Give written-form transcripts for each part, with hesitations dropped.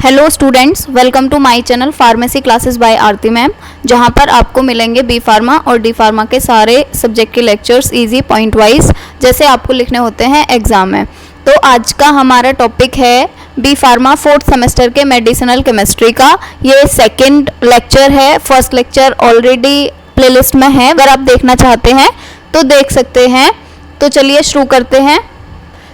Hello students, welcome to my channel pharmacy classes by Aarti ma'am, जहां पर आपको मिलेंगे बी फार्मा और डी फार्मा के सारे सब्जेक्ट के लेक्चर्स इजी पॉइंट वाइज जैसे आपको लिखने होते हैं एग्जाम में। तो आज का हमारा टॉपिक है बी फार्मा फोर्थ सेमेस्टर के मेडिसिनल केमिस्ट्री का। ये सेकंड लेक्चर है, फर्स्ट लेक्चर ऑलरेडी प्लेलिस्ट में है, अगर आप देखना चाहते हैं तो देख सकते हैं। तो चलिए शुरू करते हैं।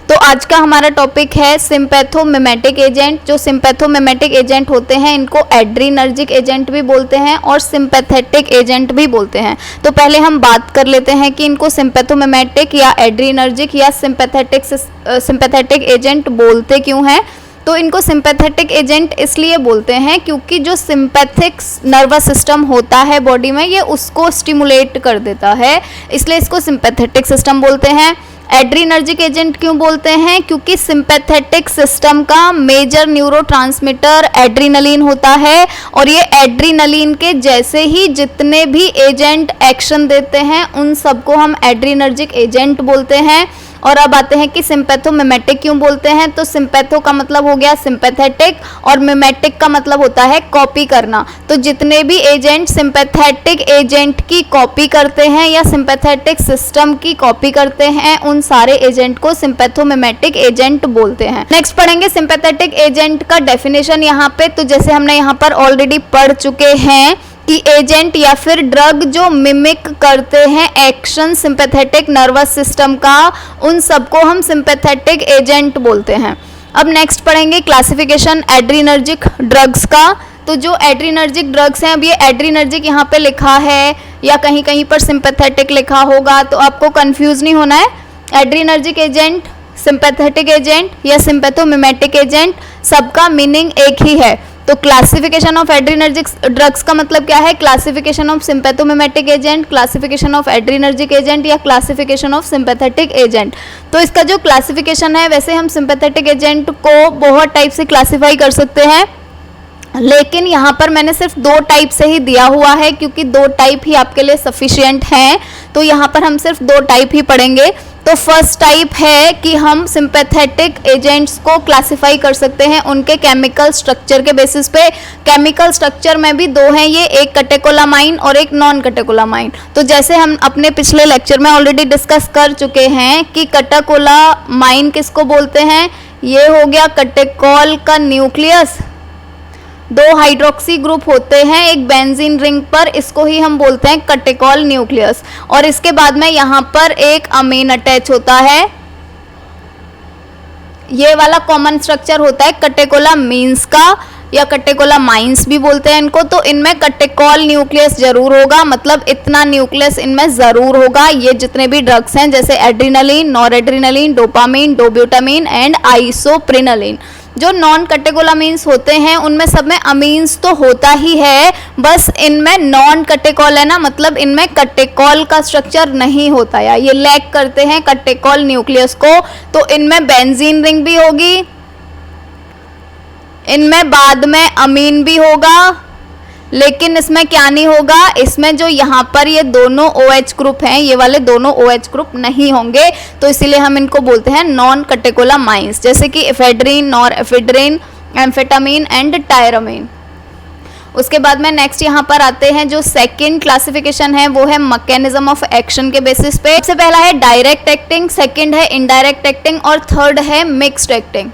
तो आज का हमारा टॉपिक है सिंपैथोमिमेटिक एजेंट। जो सिंपैथोमिमेटिक एजेंट होते हैं इनको एड्रीनर्जिक एजेंट भी बोलते हैं और सिंपैथेटिक एजेंट भी बोलते हैं। तो पहले हम बात कर लेते हैं कि इनको सिंपैथोमिमेटिक या एड्रीनर्जिक या सिंपैथेटिक एजेंट बोलते क्यों हैं। तो इनको सिंपैथेटिक एजेंट इसलिए बोलते हैं क्योंकि जो सिंपैथिक नर्वस सिस्टम होता है बॉडी में, ये उसको स्टिमुलेट कर देता है, इसलिए इसको सिंपैथेटिक सिस्टम बोलते हैं। एड्रीनर्जिक एजेंट क्यों बोलते हैं? क्योंकि सिंपैथेटिक सिस्टम का मेजर न्यूरोट्रांसमीटर एड्रीनलिन होता है और ये एड्रीनलिन के जैसे ही जितने भी एजेंट एक्शन देते हैं उन सबको हम एड्रीनर्जिक एजेंट बोलते हैं। और अब आते हैं कि सिंपैथोमिमेटिक क्यों बोलते हैं। तो सिंपैथो का मतलब हो गया सिंपैथेटिक और मिमेटिक का मतलब होता है कॉपी करना। तो जितने भी एजेंट सिंपैथेटिक एजेंट की कॉपी करते हैं या सिंपैथेटिक सिस्टम की कॉपी करते हैं उन सारे एजेंट को सिंपैथोमिमेटिक एजेंट बोलते हैं। नेक्स्ट पढ़ेंगे सिंपैथेटिक एजेंट का डेफिनेशन यहाँ पे। तो जैसे हमने यहाँ पर ऑलरेडी पढ़ चुके हैं कि एजेंट या फिर ड्रग जो मिमिक करते हैं एक्शन सिंपैथेटिक नर्वस सिस्टम का, उन सबको हम सिंपैथेटिक एजेंट बोलते हैं। अब नेक्स्ट पढ़ेंगे क्लासिफिकेशन एड्रीनर्जिक ड्रग्स का। तो जो एड्रीनर्जिक ड्रग्स हैं, अब ये एड्रीनर्जिक यहाँ पे लिखा है या कहीं कहीं पर सिंपैथेटिक लिखा होगा तो आपको कंफ्यूज नहीं होना है। एड्रीनर्जिक एजेंट, सिंपैथेटिक एजेंट या सिंपैथोमिमेटिक एजेंट, सबका मीनिंग एक ही है। तो क्लासिफिकेशन ऑफ एड्रीनर्जिक ड्रग्स का मतलब क्या है? Classification of sympathomimetic agent, classification of adrenergic agent या क्लासिफिकेशन ऑफ सिंपैथेटिक एजेंट। तो इसका जो क्लासिफिकेशन है, वैसे हम सिंपैथेटिक एजेंट को बहुत टाइप से क्लासिफाई कर सकते हैं, लेकिन यहाँ पर मैंने सिर्फ 2 टाइप से ही दिया हुआ है क्योंकि 2 टाइप ही आपके लिए सफिशिएंट हैं। तो यहाँ पर हम सिर्फ 2 टाइप ही पढ़ेंगे। तो फर्स्ट टाइप है कि हम सिंपैथेटिक एजेंट्स को क्लासिफाई कर सकते हैं उनके केमिकल स्ट्रक्चर के बेसिस पे। केमिकल स्ट्रक्चर में भी 2 हैं, ये एक कैटेकोलामाइन और एक नॉन कैटेकोलामाइन। तो जैसे हम अपने पिछले लेक्चर में ऑलरेडी डिस्कस कर चुके हैं कि कैटेकोलामाइन किसको बोलते हैं, ये हो गया कैटेकोल का न्यूक्लियस। 2 हाइड्रोक्सी ग्रुप होते हैं एक बेंजीन रिंग पर, इसको ही हम बोलते हैं कैटेकोल न्यूक्लियस। और इसके बाद में यहाँ पर एक अमीन अटैच होता है, ये वाला कॉमन स्ट्रक्चर होता है कैटेकोलामीन्स का या कैटेकोलामाइंस भी बोलते हैं इनको। तो इनमें कैटेकोल न्यूक्लियस जरूर होगा, मतलब इतना न्यूक्लियस इनमें जरूर होगा। ये जितने भी ड्रग्स हैं जैसे एड्रीनलिन, नॉरएड्रीनलिन, डोपामिन, डोब्यूटामिन एंड आइसोप्रिनलिन। जो नॉन कैटेकोलामीन्स होते हैं उनमें सब में अमीन्स तो होता ही है, बस इनमें नॉन कैटेकोल है ना, मतलब इनमें कैटेकोल का स्ट्रक्चर नहीं होता या ये लैक करते हैं कैटेकोल न्यूक्लियस को। तो इनमें बेंजीन रिंग भी होगी, इनमें बाद में अमीन भी होगा, लेकिन इसमें क्या नहीं होगा, इसमें जो यहाँ पर ये दोनों OH ग्रुप हैं, ये वाले दोनों OH ग्रुप नहीं होंगे। तो इसीलिए हम इनको बोलते हैं नॉन कैटेकोलामाइंस, जैसे कि एफेड्रिन, नॉरएफेड्रिन, एम्फेटामिन एंड टायरामिन। उसके बाद में नेक्स्ट यहाँ पर आते हैं, जो सेकंड क्लासिफिकेशन है वो है मैकेनिज्म ऑफ एक्शन के बेसिस पे। सबसे पहला है डायरेक्ट एक्टिंग, सेकंड है इनडायरेक्ट एक्टिंग और थर्ड है मिक्स्ड एक्टिंग।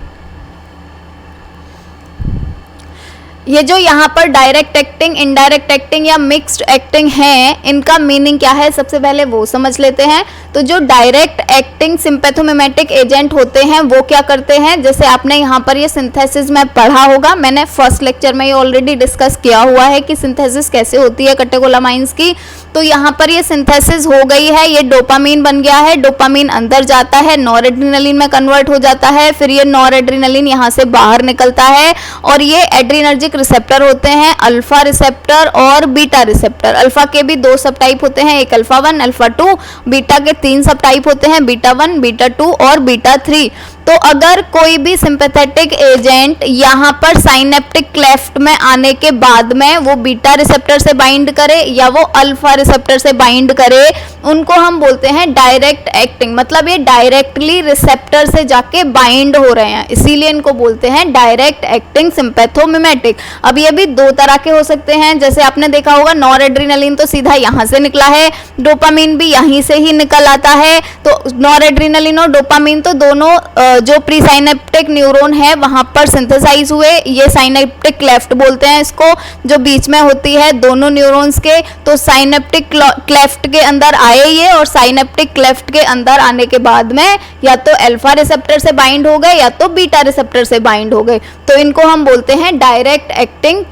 ये जो यहाँ पर डायरेक्ट एक्टिंग, इनडायरेक्ट एक्टिंग या मिक्स्ड एक्टिंग है, इनका मीनिंग क्या है सबसे पहले वो समझ लेते हैं। तो जो डायरेक्ट एक्टिंग सिंपैथोमिमेटिक एजेंट होते हैं वो क्या करते हैं, जैसे आपने यहाँ पर ये सिंथेसिस में पढ़ा होगा, मैंने फर्स्ट लेक्चर में ये ऑलरेडी डिस्कस किया हुआ है कि सिंथेसिस कैसे होती है कैटेकोलामाइंस की। तो यहाँ पर ये सिंथेसिस हो गई है, ये डोपामीन बन गया है, डोपामीन अंदर जाता है, नॉरएड्रीनलिन में कन्वर्ट हो जाता है, फिर ये नॉरएड्रीनलिन यहाँ से बाहर निकलता है और ये एड्रीनर्जिक रिसेप्टर होते हैं, अल्फा रिसेप्टर और बीटा रिसेप्टर। अल्फा के भी 2 सब टाइप होते हैं, एक अल्फा 1 अल्फा 2, बीटा के 3 सब टाइप होते हैं, बीटा 1 बीटा 2 और बीटा 3। तो अगर कोई भी सिंपैथेटिक एजेंट यहाँ पर साइनेप्टिक क्लेफ्ट में आने के बाद में वो बीटा रिसेप्टर से बाइंड करे या वो अल्फा रिसेप्टर से बाइंड करे उनको हम बोलते हैं डायरेक्ट एक्टिंग, मतलब ये डायरेक्टली रिसेप्टर से जाके बाइंड हो रहे हैं, इसीलिए इनको बोलते हैं डायरेक्ट एक्टिंग सिंपैथोमिमेटिक। अब ये भी दो तरह के हो सकते हैं, जैसे आपने देखा होगा नॉरएड्रेनालिन तो सीधा यहाँ से निकला है, डोपामिन भी यहीं से ही निकल आता है। तो नॉरएड्रेनालिन और डोपामिन तो दोनों जो प्री साइनेप्टिक न्यूरॉन है वहां पर सिंथेसाइज हुए, ये साइनेप्टिक क्लेफ्ट बोलते हैं इसको, जो बीच में होती है दोनों न्यूरॉन्स के। तो साइनेप्टिक क्लेफ्ट के अंदर आए ये, और साइनेप्टिक क्लेफ्ट के अंदर आने के बाद में या तो अल्फा रिसेप्टर से बाइंड हो गए या तो बीटा रिसेप्टर से बाइंड हो गए, तो इनको हम बोलते हैं direct acting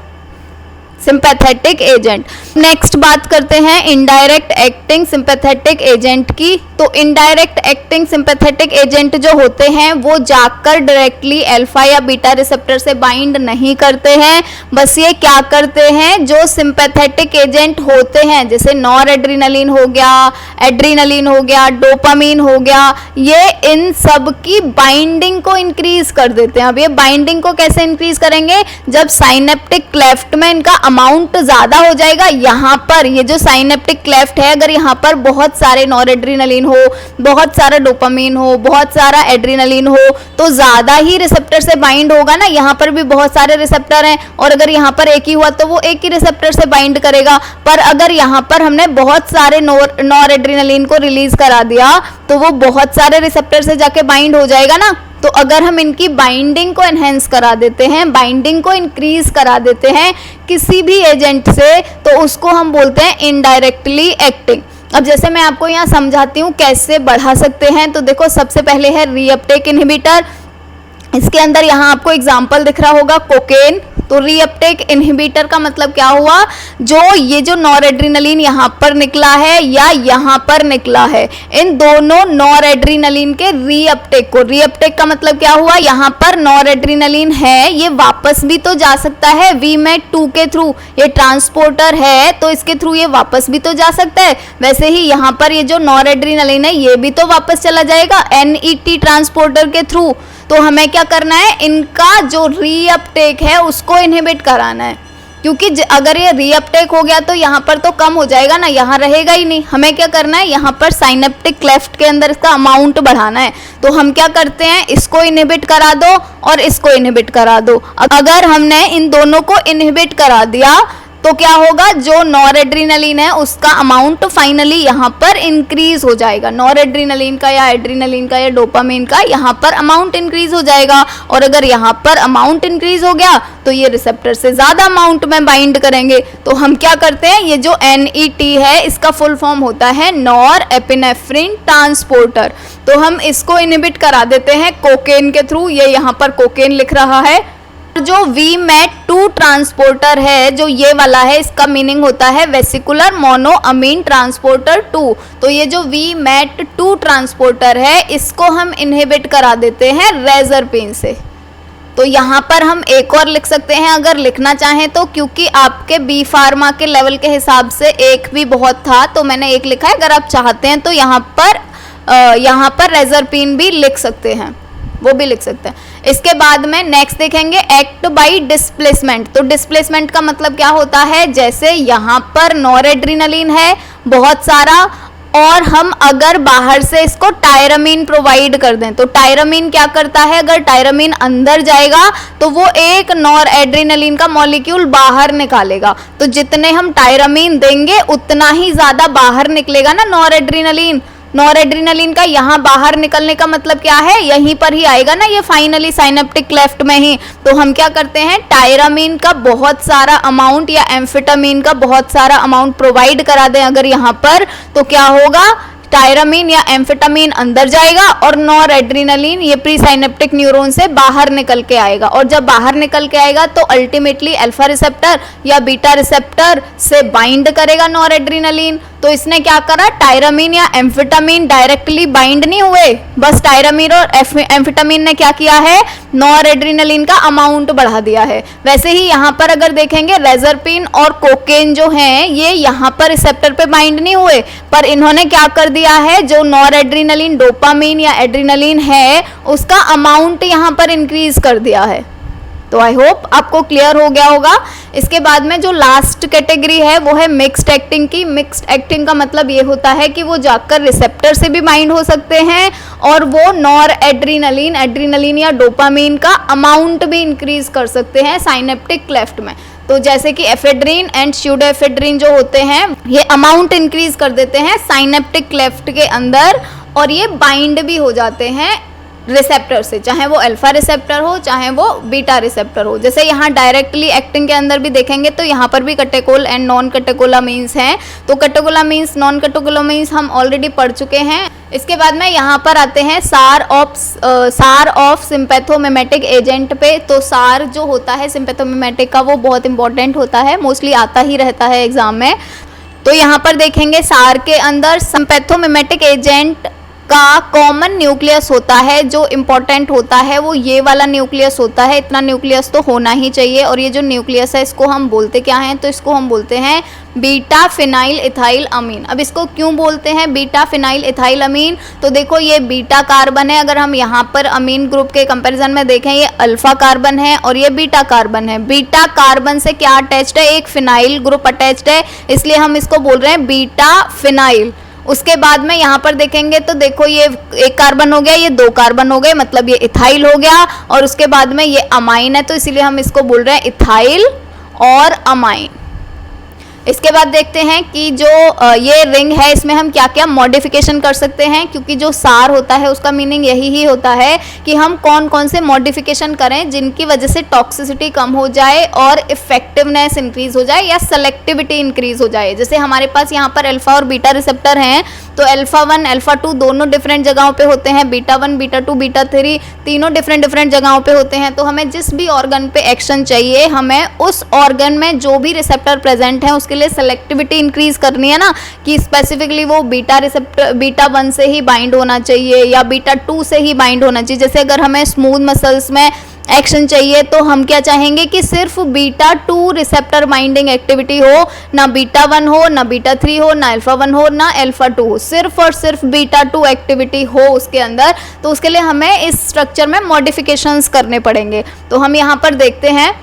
sympathetic agent. Next बात करते हैं इनडायरेक्ट एक्टिंग सिंपैथेटिक एजेंट की। तो इनडायरेक्ट एक्टिंग सिंपैथेटिक एजेंट जो होते हैं वो जाकर डायरेक्टली अल्फा या बीटा रिसेप्टर से बाइंड नहीं करते हैं, बस ये क्या करते हैं, जो सिंपैथेटिक एजेंट होते हैं जैसे नॉरएड्रेनालिन हो गया, एड्रेनालिन हो गया, डोपामिन हो गया, ये इन सब की बाइंडिंग को इंक्रीज कर देते हैं। अब ये बाइंडिंग को कैसे इंक्रीज करेंगे, जब साइनेप्टिक क्लेफ्ट में इनका अमाउंट ज्यादा हो जाएगा, यहाँ पर ये जो साइनेप्टिक क्लेफ्ट है अगर यहाँ पर बहुत सारे नॉरएड्रेनालिन हो, बहुत सारा डोपामिन हो, बहुत सारा एड्रेनालिन हो, तो ज्यादा ही रिसेप्टर से बाइंड होगा ना, यहाँ पर भी बहुत सारे रिसेप्टर हैं और अगर यहाँ पर एक ही हुआ तो वो एक ही रिसेप्टर से बाइंड करेगा। पर अगर यहाँ पर हमने बहुत सारे नॉरएड्रेनालिन को रिलीज करा दिया तो वो बहुत सारे रिसेप्टर से जाके बाइंड हो जाएगा ना। तो अगर हम इनकी बाइंडिंग को एनहेंस करा देते हैं, बाइंडिंग को इंक्रीज करा देते हैं किसी भी एजेंट से, तो उसको हम बोलते हैं इनडायरेक्टली एक्टिंग। अब जैसे मैं आपको यहाँ समझाती हूँ कैसे बढ़ा सकते हैं, तो देखो सबसे पहले है रीअपटेक इनहिबिटर। इसके अंदर यहाँ आपको एग्जाम्पल दिख रहा होगा कोकेन। तो रीअपटेक इनहिबिटर का मतलब क्या हुआ, जो ये जो नॉरएड्रेनालिन यहाँ पर निकला है या यहाँ पर निकला है, इन दोनों नॉरएड्रेनालिन के रीअपटेक को, रीअपटेक का मतलब क्या हुआ, यहाँ पर नॉरएड्रेनालिन है, ये वापस भी तो जा सकता है VMAT2 के थ्रू, ये ट्रांसपोर्टर है तो इसके थ्रू ये वापस भी तो जा सकता है। वैसे ही यहाँ पर ये जो नॉरएड्रेनालिन है ये भी तो वापस चला जाएगा NET ट्रांसपोर्टर के थ्रू। तो हमें क्या करना है, इनका जो रीअपटेक है उसको इनहिबिट कराना है, क्योंकि अगर ये रीअपटेक हो गया तो यहाँ पर तो कम हो जाएगा ना, यहाँ रहेगा ही नहीं। हमें क्या करना है, यहाँ पर साइनेप्टिक क्लेफ्ट के अंदर इसका अमाउंट बढ़ाना है। तो हम क्या करते हैं, इसको इनहिबिट करा दो और इसको इनहिबिट करा दो। अगर हमने इन दोनों को इनहिबिट करा दिया तो क्या होगा, जो नॉरएड्रेनालिन है उसका अमाउंट फाइनली यहाँ पर इंक्रीज हो जाएगा, नॉरएड्रेनालिन का या एड्रेनालिन का या डोपामिन का यहाँ पर अमाउंट इंक्रीज हो जाएगा। और अगर यहाँ पर अमाउंट इंक्रीज हो गया तो ये रिसेप्टर से ज़्यादा अमाउंट में बाइंड करेंगे। तो हम क्या करते हैं, ये जो NET है इसका फुल फॉर्म होता है नॉरएपिनेफ्रिन ट्रांसपोर्टर, तो हम इसको इनहिबिट करा देते हैं कोकेन के थ्रू। ये यहाँ पर कोकेन लिख रहा है। जो VMAT2 ट्रांसपोर्टर है, जो ये वाला है, इसका मीनिंग होता है वेसिकुलर मोनोअमीन ट्रांसपोर्टर 2। तो ये जो VMAT2 ट्रांसपोर्टर है इसको हम इनहिबिट करा देते हैं रेजरपिन से। तो यहाँ पर हम एक और लिख सकते हैं अगर लिखना चाहें तो, क्योंकि आपके बी फार्मा के लेवल के हिसाब से एक भी बहुत था तो मैंने एक लिखा है। अगर आप चाहते हैं तो यहाँ पर रेजरपिन भी लिख सकते हैं, वो भी लिख सकते हैं। इसके बाद में नेक्स्ट देखेंगे एक्ट बाय डिस्प्लेसमेंट। तो डिस्प्लेसमेंट का मतलब क्या होता है, जैसे यहाँ पर नॉरएड्रेनालिन है बहुत सारा और हम अगर बाहर से इसको टायरामीन प्रोवाइड कर दें, तो टायरामीन क्या करता है, अगर टायरामीन अंदर जाएगा तो वो एक नॉरएड्रेनालिन का मॉलिक्यूल बाहर निकालेगा। तो जितने हम टायरामीन देंगे उतना ही ज़्यादा बाहर निकलेगा ना नॉरएड्रेनालिन। नॉरएड्रेनालिन का यहाँ बाहर निकलने का मतलब क्या है, यहीं पर ही आएगा ना ये फाइनली साइनेप्टिक क्लेफ्ट में ही। तो हम क्या करते हैं, टायरामीन का बहुत सारा अमाउंट या एम्फेटामीन का बहुत सारा अमाउंट प्रोवाइड करा दें अगर यहाँ पर, तो क्या होगा, टायरामीन या एम्फेटामीन अंदर जाएगा और नॉरएड्रेनालिन ये प्री साइनेप्टिक न्यूरॉन से बाहर निकल के आएगा। और जब बाहर निकल के आएगा तो अल्टीमेटली अल्फा रिसेप्टर या बीटा रिसेप्टर से बाइंड करेगा नॉरएड्रेनालिन। तो इसने क्या करा, टायरामीन या एम्फेटामीन डायरेक्टली बाइंड नहीं हुए, बस टायरामीन और एम्फेटामीन ने क्या किया है, नॉरएड्रेनालिन का अमाउंट बढ़ा दिया है। वैसे ही यहाँ पर अगर देखेंगे रेजरपिन और कोकेन जो हैं ये यहाँ पर रिसेप्टर पे बाइंड नहीं हुए, पर इन्होंने क्या कर दिया है, जो नॉरएड्रेनालिन डोपामिन या एड्रेनालिन है उसका अमाउंट यहाँ पर इंक्रीज कर दिया है। तो आई होप आपको क्लियर हो गया होगा। इसके बाद में जो लास्ट कैटेगरी है वो है मिक्स्ड एक्टिंग की। मिक्स्ड एक्टिंग का मतलब ये होता है कि वो जाकर रिसेप्टर से भी बाइंड हो सकते हैं और वो नॉर एड्रीनलिन या डोपामीन का अमाउंट भी इंक्रीज कर सकते हैं साइनेप्टिक क्लेफ्ट में। तो जैसे कि एफेड्रीन एंड स्यूडोएफेड्रीन जो होते हैं ये अमाउंट इंक्रीज कर देते हैं साइनेप्टिक क्लेफ्ट के अंदर और ये बाइंड भी हो जाते हैं रिसेप्टर से, चाहे वो अल्फा रिसेप्टर हो चाहे वो बीटा रिसेप्टर हो। जैसे यहाँ डायरेक्टली एक्टिंग के अंदर भी देखेंगे तो यहाँ पर भी कैटेकोल एंड नॉन कैटेकोलामीन्स हैं। तो कैटेकोलामीन्स नॉन कैटेकोलामीन्स हम ऑलरेडी पढ़ चुके हैं। इसके बाद में यहाँ पर आते हैं सार ऑफ सिंपैथोमिमेटिक एजेंट पे। तो सार जो होता है सिंपैथोमिमेटिक का वो बहुत इंपॉर्टेंट होता है, मोस्टली आता ही रहता है एग्जाम में। तो यहाँ पर देखेंगे सार के अंदर सिंपैथोमिमेटिक एजेंट का कॉमन न्यूक्लियस होता है। जो इम्पोर्टेंट होता है वो ये वाला न्यूक्लियस होता है, इतना न्यूक्लियस तो होना ही चाहिए। और ये जो न्यूक्लियस है इसको हम बोलते क्या हैं, तो इसको हम बोलते हैं बीटा फिनाइल इथाइल अमीन। अब इसको क्यों बोलते हैं बीटा फिनाइल इथाइल अमीन, तो देखो ये बीटा कार्बन है। अगर हम यहाँ पर अमीन ग्रुप के कंपैरिजन में देखें ये अल्फा कार्बन है और ये बीटा कार्बन है। बीटा कार्बन से क्या अटैच्ड है, एक फिनाइल ग्रुप अटैच्ड है, इसलिए हम इसको बोल रहे हैं बीटा फिनाइल। उसके बाद में यहाँ पर देखेंगे तो देखो ये एक कार्बन हो गया, ये दो कार्बन हो गए, मतलब ये इथाइल हो गया। और उसके बाद में ये अमाइन है तो इसीलिए हम इसको बोल रहे हैं इथाइल और अमाइन। इसके बाद देखते हैं कि जो ये रिंग है इसमें हम क्या क्या मॉडिफिकेशन कर सकते हैं, क्योंकि जो सार होता है उसका मीनिंग यही ही होता है कि हम कौन कौन से मॉडिफिकेशन करें जिनकी वजह से टॉक्सिसिटी कम हो जाए और इफेक्टिवनेस इंक्रीज हो जाए या सेलेक्टिविटी इंक्रीज हो जाए। जैसे हमारे पास यहाँ पर अल्फा और बीटा रिसेप्टर हैं तो अल्फा 1 अल्फा 2 दोनों डिफरेंट जगहों पे होते हैं, बीटा 1 बीटा 2 बीटा 3 तीनों डिफरेंट जगहों पे होते हैं। तो हमें जिस भी ऑर्गन पे एक्शन चाहिए हमें उस ऑर्गन में जो भी रिसेप्टर प्रेजेंट है उसके लिए सेलेक्टिविटी इंक्रीज करनी है ना, कि स्पेसिफिकली वो बीटा रिसेप्टर बीटा 1 से ही बाइंड होना चाहिए या बीटा 2 से ही बाइंड होना चाहिए। जैसे अगर हमें स्मूथ मसल्स में एक्शन चाहिए तो हम क्या चाहेंगे कि सिर्फ बीटा 2 रिसेप्टर बाइंडिंग एक्टिविटी हो, ना बीटा 1 हो ना बीटा 3 हो ना अल्फा 1 हो ना अल्फा 2 हो, सिर्फ और सिर्फ बीटा 2 एक्टिविटी हो उसके अंदर। तो उसके लिए हमें इस स्ट्रक्चर में मॉडिफिकेशंस करने पड़ेंगे। तो हम यहाँ पर देखते हैं,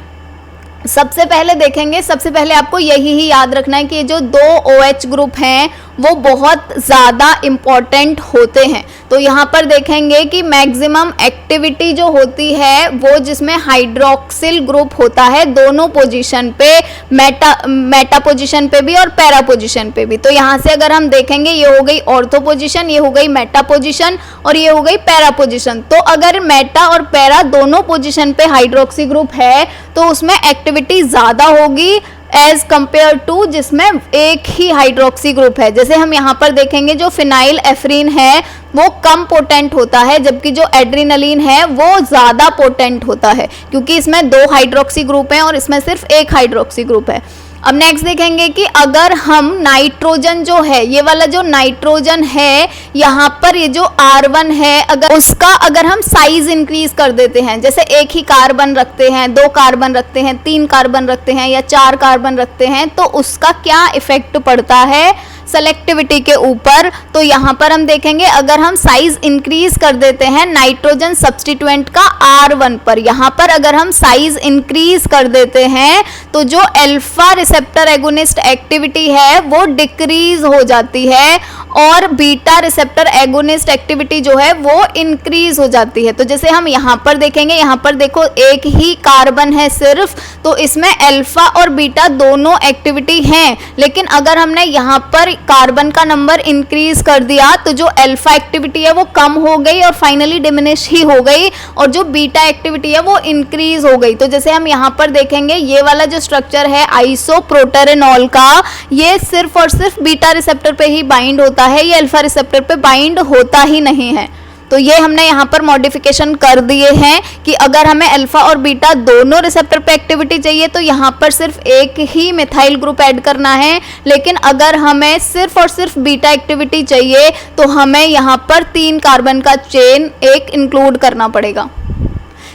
सबसे पहले देखेंगे, सबसे पहले आपको यही ही याद रखना है कि जो दो OH ग्रुप हैं वो बहुत ज़्यादा इम्पॉर्टेंट होते हैं। तो यहाँ पर देखेंगे कि मैक्सिमम एक्टिविटी जो होती है वो जिसमें हाइड्रोक्सिल ग्रुप होता है दोनों पोजीशन पे, मेटा पोजीशन पे भी और पैरा पोजीशन पे भी। तो यहाँ से अगर हम देखेंगे ये हो गई ऑर्थो पोजीशन, ये हो गई मेटा पोजीशन और ये हो गई पैरा पोजीशन। तो अगर मेटा और पैरा दोनों पोजीशन पे हाइड्रोक्सी ग्रुप है तो उसमें एक्टिविटी ज़्यादा होगी एज कंपेयर टू जिसमें एक ही हाइड्रोक्सी ग्रुप है। जैसे हम यहाँ पर देखेंगे जो फिनाइल एफ्रीन है वो कम पोटेंट होता है, जबकि जो एड्रीनलिन है वो ज़्यादा पोटेंट होता है, क्योंकि इसमें 2 हाइड्रोक्सी ग्रुप हैं और इसमें सिर्फ एक हाइड्रोक्सी ग्रुप है। अब नेक्स्ट देखेंगे कि अगर हम नाइट्रोजन जो है, ये वाला जो नाइट्रोजन है यहाँ पर ये जो R1 है, अगर उसका अगर हम साइज इंक्रीज कर देते हैं, जैसे एक ही कार्बन रखते हैं, 2 कार्बन रखते हैं, 3 कार्बन रखते हैं या 4 कार्बन रखते हैं, तो उसका क्या इफेक्ट पड़ता है सेलेक्टिविटी के ऊपर। तो यहाँ पर हम देखेंगे अगर हम साइज इंक्रीज कर देते हैं नाइट्रोजन सब्स्टिट्यूएंट का R1 पर, यहाँ पर अगर हम साइज इंक्रीज कर देते हैं तो जो अल्फा रिसेप्टर एगोनिस्ट एक्टिविटी है वो डिक्रीज हो जाती है और बीटा रिसेप्टर एगोनिस्ट एक्टिविटी जो है वो इंक्रीज हो जाती है। तो जैसे हम यहाँ पर देखेंगे, यहाँ पर देखो एक ही कार्बन है सिर्फ, तो इसमें अल्फा और बीटा दोनों एक्टिविटी हैं, लेकिन अगर हमने यहाँ पर कार्बन का नंबर इंक्रीज कर दिया तो जो अल्फा एक्टिविटी है वो कम हो गई और फाइनली डिमिनिश ही हो गई और जो बीटा एक्टिविटी है वो इंक्रीज हो गई। तो जैसे हम यहाँ पर देखेंगे ये वाला जो स्ट्रक्चर है आइसोप्रोटेरेनॉल का, ये सिर्फ और सिर्फ बीटा रिसेप्टर पे ही बाइंड होता है, ये अल्फा रिसेप्टर पे बाइंड होता ही नहीं है। तो ये हमने यहाँ पर मॉडिफिकेशन कर दिए हैं कि अगर हमें अल्फा और बीटा दोनों रिसेप्टर पे एक्टिविटी चाहिए तो यहाँ पर सिर्फ एक ही मिथाइल ग्रुप ऐड करना है, लेकिन अगर हमें सिर्फ और सिर्फ बीटा एक्टिविटी चाहिए तो हमें यहाँ पर 3 कार्बन का चेन एक इंक्लूड करना पड़ेगा।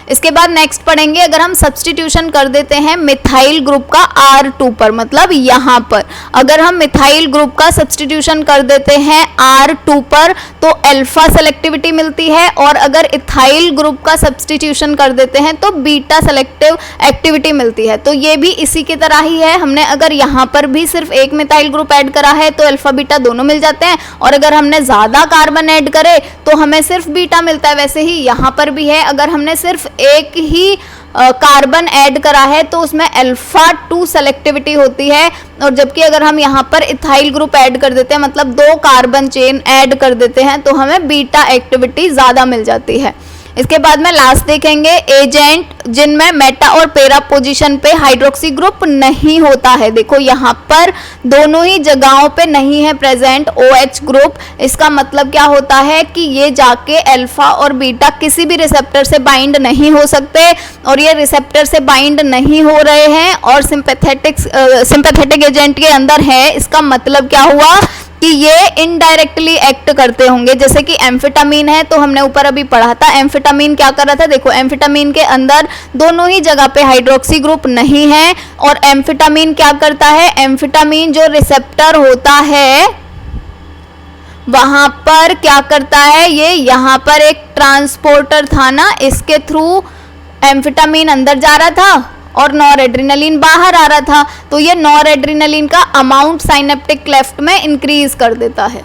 इसके बाद नेक्स्ट पढ़ेंगे, अगर हम सब्स्टिट्यूशन कर देते हैं मिथाइल ग्रुप का R2 पर, मतलब यहाँ पर अगर हम मिथाइल ग्रुप का सब्स्टिट्यूशन कर देते हैं R2 पर तो अल्फा सेलेक्टिविटी मिलती है, और अगर इथाइल ग्रुप का सब्स्टिट्यूशन कर देते हैं तो बीटा सेलेक्टिव एक्टिविटी मिलती है। तो ये भी इसी की तरह ही है, हमने अगर यहाँ पर भी सिर्फ एक मिथाइल ग्रुप ऐड करा है तो अल्फा बीटा दोनों मिल जाते हैं, और अगर हमने ज़्यादा कार्बन ऐड करे तो हमें सिर्फ बीटा मिलता है। वैसे ही यहाँ पर भी है, अगर हमने सिर्फ एक ही कार्बन ऐड करा है तो उसमें अल्फा 2 सेलेक्टिविटी होती है, और जबकि अगर हम यहाँ पर इथाइल ग्रुप ऐड कर देते हैं, मतलब 2 कार्बन चेन ऐड कर देते हैं, तो हमें बीटा एक्टिविटी ज़्यादा मिल जाती है। इसके बाद में लास्ट देखेंगे एजेंट जिनमें मेटा और पेरा पोजीशन पे हाइड्रोक्सी ग्रुप नहीं होता है। देखो यहाँ पर दोनों ही जगहों पे नहीं है प्रेजेंट OH ग्रुप। इसका मतलब क्या होता है कि ये जाके अल्फा और बीटा किसी भी रिसेप्टर से बाइंड नहीं हो सकते, और ये रिसेप्टर से बाइंड नहीं हो रहे हैं और सिंपैथेटिक एजेंट के अंदर है। इसका मतलब क्या हुआ कि ये इनडायरेक्टली एक्ट करते होंगे। जैसे कि एम्फेटामीन है, तो हमने ऊपर अभी पढ़ा था एम्फेटामीन क्या कर रहा था। देखो एम्फेटामीन के अंदर दोनों ही जगह पे हाइड्रोक्सी ग्रुप नहीं है, और एम्फेटामीन क्या करता है, एम्फेटामीन जो रिसेप्टर होता है वहां पर क्या करता है, ये यहाँ पर एक ट्रांसपोर्टर था ना, इसके थ्रू एम्फेटामीन अंदर जा रहा था और नॉर एड्रेनालिन बाहर आ रहा था। तो ये नॉर एड्रेनालिन का अमाउंट साइनेप्टिक क्लेफ्ट में इंक्रीज कर देता है।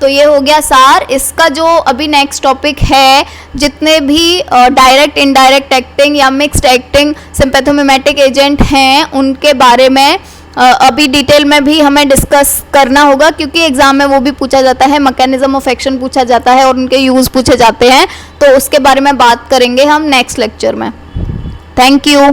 तो ये हो गया सार इसका। जो अभी नेक्स्ट टॉपिक है, जितने भी डायरेक्ट इनडायरेक्ट एक्टिंग या मिक्स्ड एक्टिंग सिंपैथोमिमेटिक एजेंट हैं उनके बारे में अभी डिटेल में भी हमें डिस्कस करना होगा, क्योंकि एग्जाम में वो भी पूछा जाता है, मैकेनिज्म ऑफ एक्शन पूछा जाता है और उनके यूज़ पूछे जाते हैं। तो उसके बारे में बात करेंगे हम नेक्स्ट लेक्चर में। Thank you.